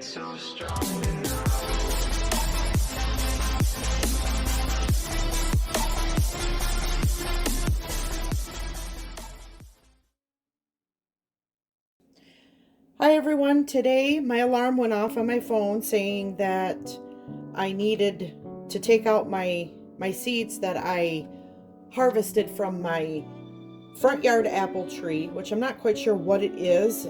so strong enough. Hi everyone, today my alarm went off on my phone saying that I needed to take out my seeds that I harvested from my front yard apple tree, which I'm not quite sure what it is.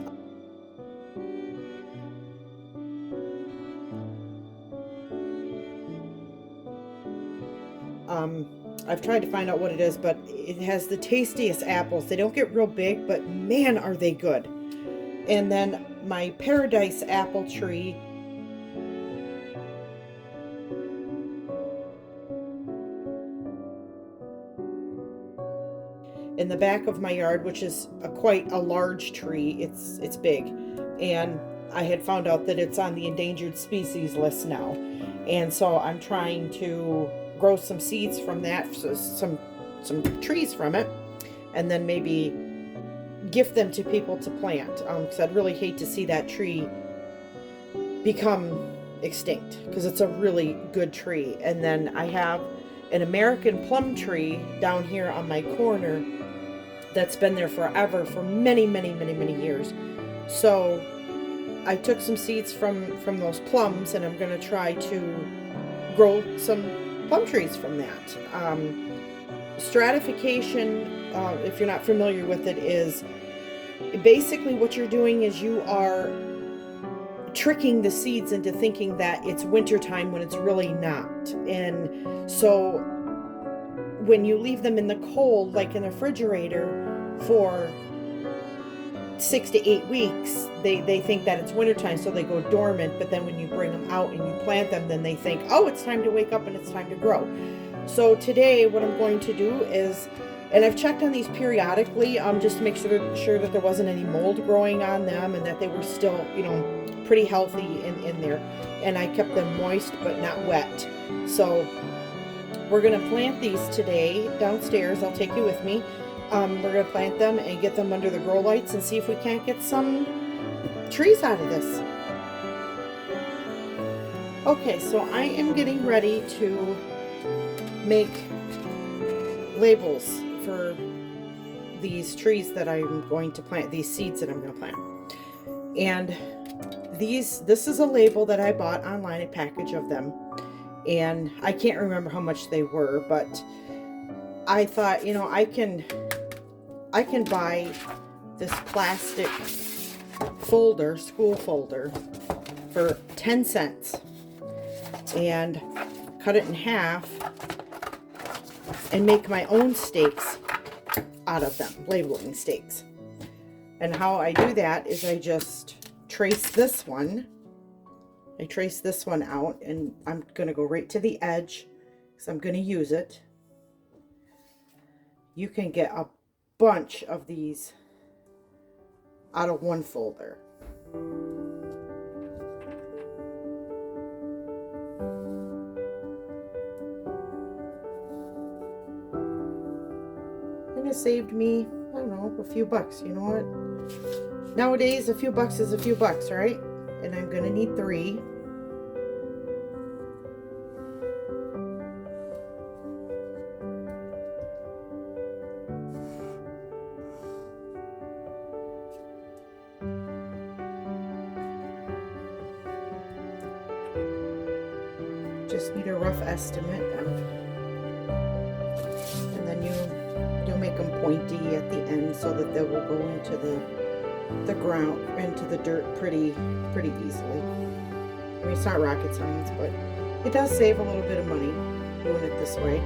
I've tried to find out what it is, but it has the tastiest apples. They don't get real big, but man, are they good. And then my paradise apple tree, in the back of my yard, which is quite a large tree. It's big, and I had found out that it's on the endangered species list now, and so I'm trying to grow some seeds from that, so some trees from it, and then maybe gift them to people to plant, because I'd really hate to see that tree become extinct, because it's a really good tree. And then I have an American plum tree down here on my corner that's been there forever, for many years. So I took some seeds from those plums, and I'm going to try to grow some plum trees from that. Stratification, if you're not familiar with it, is basically what you're doing is you are tricking the seeds into thinking that it's wintertime when it's really not. And so when you leave them in the cold, like in the refrigerator, for 6 to 8 weeks, they think that it's wintertime, so they go dormant. But then when you bring them out and you plant them, then they think, oh, it's time to wake up and it's time to grow. So today what I'm going to do is, and I've checked on these periodically, just to make sure that there wasn't any mold growing on them, and that they were still, pretty healthy in there. And I kept them moist but not wet. So we're going to plant these today downstairs. I'll take you with me. We're going to plant them and get them under the grow lights and see if we can't get some trees out of this. Okay, so I am getting ready to make labels for these trees that I'm going to plant, these seeds that I'm going to plant. And this is a label that I bought online, a package of them, and I can't remember how much they were, but I thought, I can buy this plastic folder, school folder, for 10 cents and cut it in half and make my own stakes out of them, labeling stakes. And how I do that is I just trace this one. I trace this one out, and I'm going to go right to the edge because I'm going to use it. You can get a bunch of these out of one folder. And it saved me, I don't know, a few bucks. You know what? Nowadays, a few bucks is a few bucks, right? And I'm going to need 3. Just need a rough estimate, and then you'll make them pointy at the end so that they will go into the ground, into the dirt pretty easily. I mean, it's not rocket science, but it does save a little bit of money doing it this way.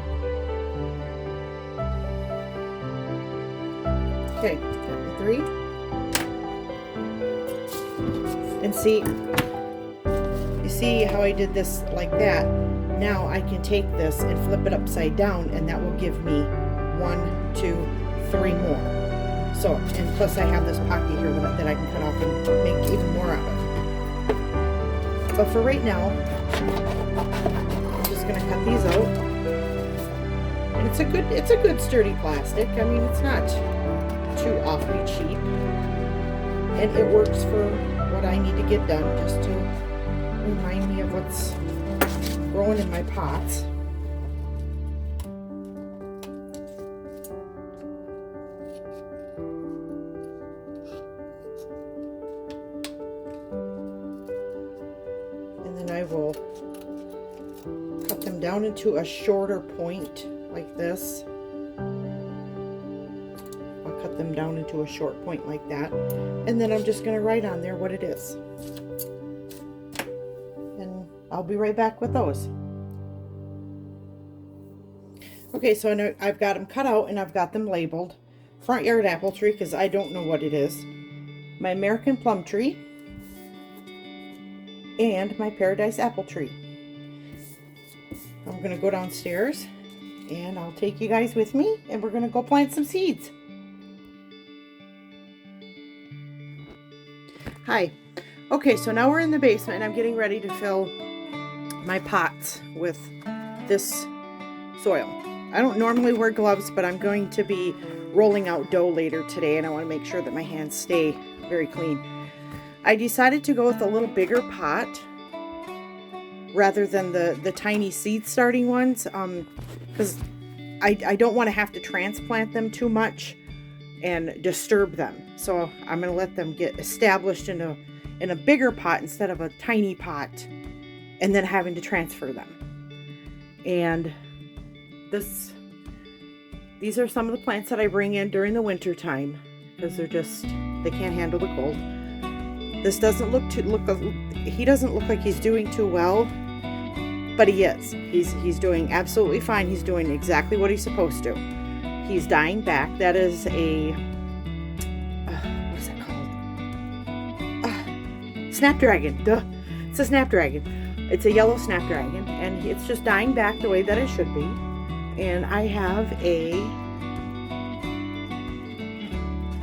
Okay, got 3. And you see how I did this like that? Now I can take this and flip it upside down, and that will give me 1, 2, 3 more. So, and plus I have this pocket here that I can cut off and make even more out of. But for right now, I'm just going to cut these out. And it's a good sturdy plastic. I mean, it's not too awfully cheap. And it works for what I need to get done, just to remind me of what's growing in my pots. And then I will cut them down into a shorter point like this. I'll cut them down into a short point like that. And then I'm just going to write on there what it is. And I'll be right back with those. Okay, so I know I've got them cut out and I've got them labeled. Front yard apple tree, because I don't know what it is. My American plum tree. And my paradise apple tree. I'm going to go downstairs and I'll take you guys with me and we're going to go plant some seeds. Hi. Okay, so now we're in the basement and I'm getting ready to fill my pots with this soil. I don't normally wear gloves, but I'm going to be rolling out dough later today and I want to make sure that my hands stay very clean. I decided to go with a little bigger pot rather than the tiny seed starting ones because I don't want to have to transplant them too much and disturb them. So I'm going to let them get established in a bigger pot instead of a tiny pot and then having to transfer them. And these are some of the plants that I bring in during the winter time because they can't handle the cold. This doesn't he doesn't look like he's doing too well, but he is. He's doing absolutely fine. He's doing exactly what he's supposed to. He's dying back. That is a what's that called? Snapdragon. Duh. It's a snapdragon. It's a yellow snapdragon, and it's just dying back the way that it should be. And I have a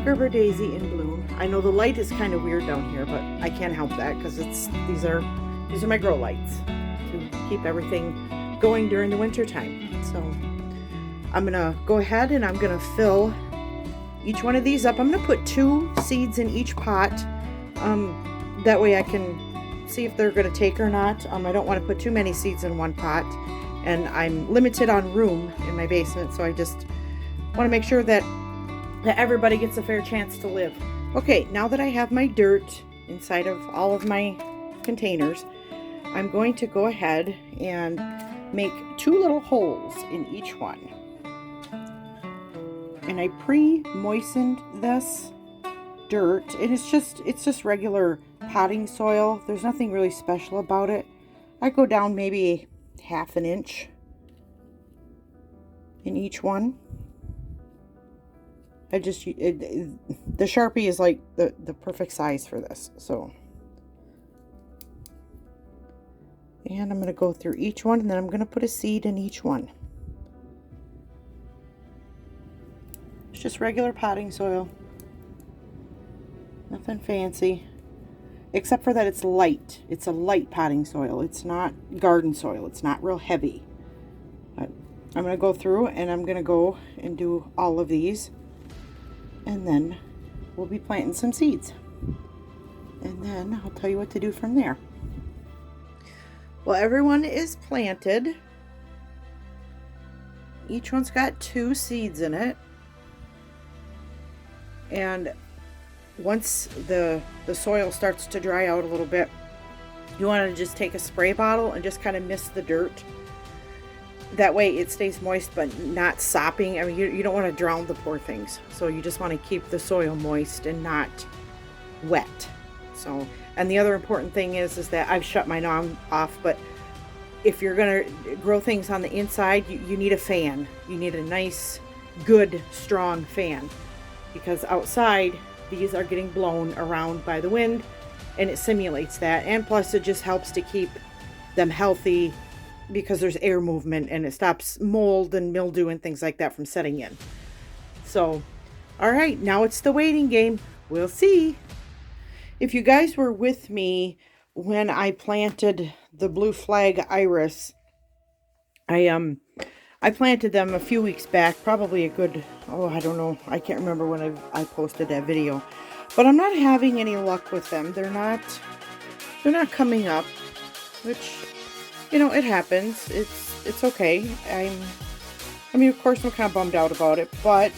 Gerber daisy in bloom. I know the light is kind of weird down here, but I can't help that because these are my grow lights to keep everything going during the winter time. So I'm gonna go ahead and I'm gonna fill each one of these up. I'm gonna put 2 seeds in each pot. That way I can see if they're gonna take or not. I don't want to put too many seeds in one pot. And I'm limited on room in my basement, so I just want to make sure that everybody gets a fair chance to live. Okay, now that I have my dirt inside of all of my containers, I'm going to go ahead and make 2 little holes in each one. And I pre-moistened this dirt, and it's just regular potting soil. There's nothing really special about it. I go down maybe 1/2 inch in each one. The Sharpie is like the perfect size for this. So, and I'm going to go through each one and then I'm going to put a seed in each one. It's just regular potting soil. Nothing fancy. Except for that it's light. It's a light potting soil. It's not garden soil. It's not real heavy. But I'm going to go through and I'm going to go and do all of these. And then we'll be planting some seeds. And then I'll tell you what to do from there. Well, everyone is planted. Each one's got 2 seeds in it. And once the soil starts to dry out a little bit, you want to just take a spray bottle and just kind of mist the dirt. That way it stays moist but not sopping. I mean, you don't want to drown the poor things. So you just want to keep the soil moist and not wet. So, and the other important thing is that I've shut mine off, but if you're going to grow things on the inside, you need a fan. You need a nice, good, strong fan. Because outside, these are getting blown around by the wind and it simulates that, and plus it just helps to keep them healthy because there's air movement and it stops mold and mildew and things like that from setting in. So all right, now it's the waiting game. We'll see. If you guys were with me when I planted the blue flag iris, I planted them a few weeks back, probably a good, I don't know, I can't remember when I posted that video. But I'm not having any luck with them. They're not coming up. which, it happens. It's okay. Of course I'm kind of bummed out about it, but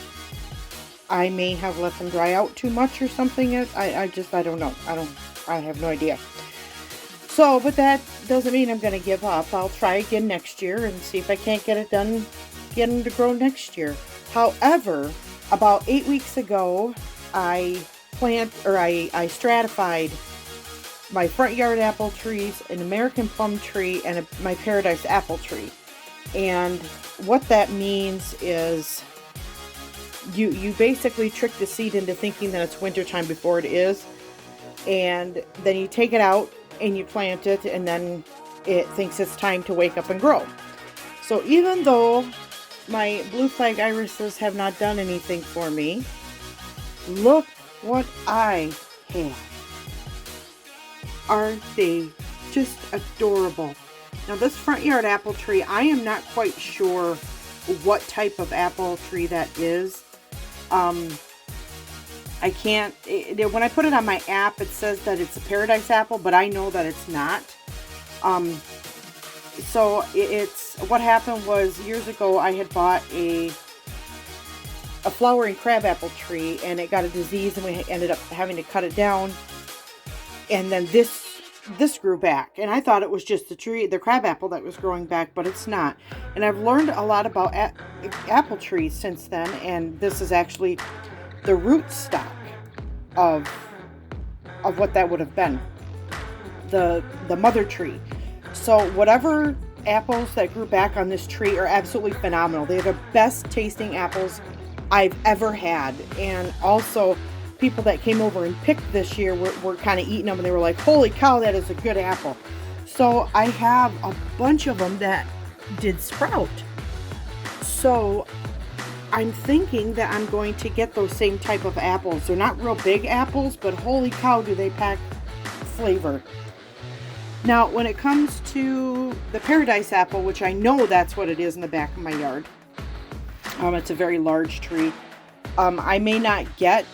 I may have let them dry out too much or something. I don't know. I have no idea. So, but that doesn't mean I'm going to give up. I'll try again next year and see if I can't get them to grow next year. However, about 8 weeks ago, I stratified my front yard apple trees, an American plum tree, and my paradise apple tree. And what that means is you basically trick the seed into thinking that it's wintertime before it is. And then you take it out and you plant it, and then it thinks it's time to wake up and grow. So even though my blue flag irises have not done anything for me, look what I have. Aren't they just adorable? Now this front yard apple tree, I am not quite sure what type of apple tree that is. I can't, when I put it on my app, it says that it's a paradise apple, but I know that it's not. So what happened was years ago, I had bought a flowering crabapple tree, and it got a disease, and we ended up having to cut it down. And then this grew back, and I thought it was just the crabapple that was growing back, but it's not. And I've learned a lot about apple trees since then, and this is actually the root stock of what that would have been, the mother tree. So whatever apples that grew back on this tree are absolutely phenomenal. They're the best tasting apples I've ever had. And also people that came over and picked this year were kind of eating them, and they were like, holy cow, that is a good apple. So I have a bunch of them that did sprout. So I'm thinking that I'm going to get those same type of apples. They're not real big apples, but holy cow, do they pack flavor. Now, when it comes to the paradise apple, which I know that's what it is in the back of my yard, it's a very large tree. I may not get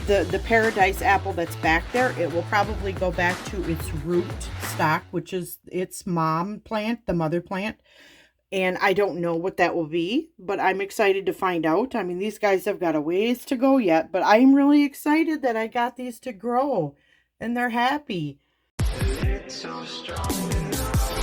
the paradise apple that's back there. It will probably go back to its root stock, which is its mom plant, the mother plant. And I don't know what that will be, but I'm excited to find out. I mean, these guys have got a ways to go yet, but I'm really excited that I got these to grow, and they're happy. It's so strong enough.